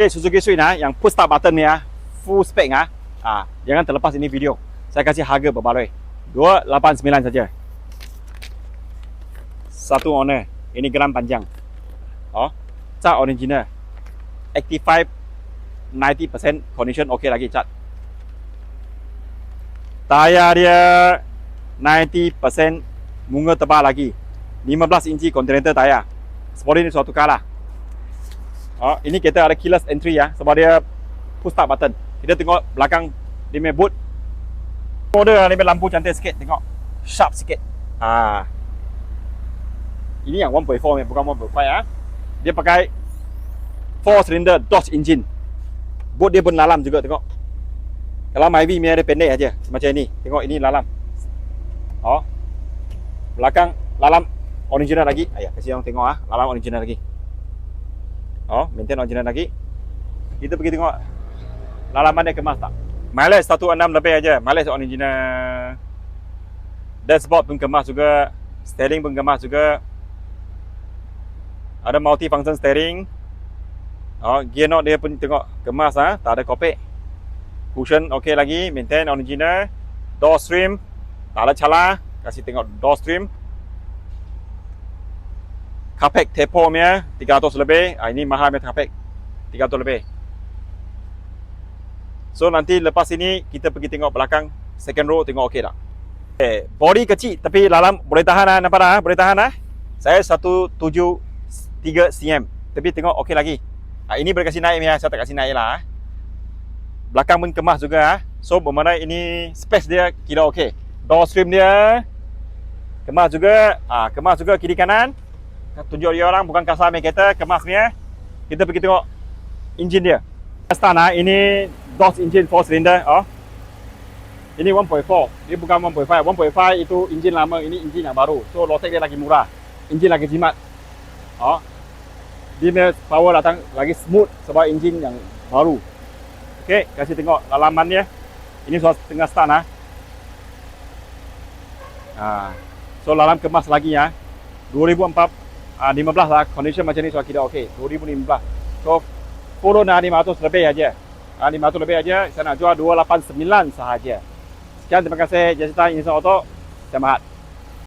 Okay, Suzuki Swift yang push start button ni full spec jangan terlepas ini video. Saya kasih harga berbaloi. 289 saja. Satu owner. Ini geram panjang. Cat original. 85 90% condition okey lagi cat. Tayar dia 90% munga tebal lagi. 15 inci Continental tayar. Sport ini suatu kalah. Ini kita ada keyless entry sebab dia push start button. Kita tengok belakang dia punya boot. Model ni lampu cantik sikit, tengok. Sharp sikit. Ini yang 1.4 bukan 1.5 Dia pakai 4 cylinder DOS engine. Boot dia pun lalam juga, tengok. Kalau Myvi punya dia pendek aja macam ini. Tengok ini lalam. Belakang lalam original lagi. Kasih orang tengok lalam original lagi. Maintain original lagi. Kita pergi tengok lalaman dia kemas tak. Mileage 16 lebih aja. Mileage original. Dashboard pun kemas juga. Steering pun kemas juga. Ada multi function steering. Gear knob dia pun tengok kemas tak ada kopek. Cushion okey lagi, maintain original. Door trim tak ada calar. Kasih tengok door trim. Carpet taper punya 300 lebih. Ini mahal punya carpet. 300 lebih. So nanti lepas ini kita pergi tengok belakang second row, tengok okey tak. Body kecil tapi dalam boleh tahan nampak dah, boleh tahan Saya 173 cm. Tapi tengok okey lagi. Ini boleh kasih naik saya tak kasih naik lah. Belakang pun kemas juga So bermakna ini space dia kira okey. Door trim dia kemas juga. Kemas juga kiri kanan. Tunjuk dia orang bukan kasar punya kereta, kemas punya. Kita pergi tengok engine dia. Start ini DOS engine 4 cylinder. Ini 1.4. Dia bukan 1.5. 1.5 itu engine lama, ini engine yang baru. So lotek dia lagi murah. Engine lagi jimat. Dia punya power datang lagi smooth sebab engine yang baru. Okey, kasih tengok lalaman dia. Ini sudah tengah start So lalam kemas lagi 2015 condition macam ni sudah kira okey. 2015. So Polo 500 lebih aja. 500 lebih aja saya nak jual 289 sahaja. Sekian, terima kasih. Jasa Insan Auto. Selamat.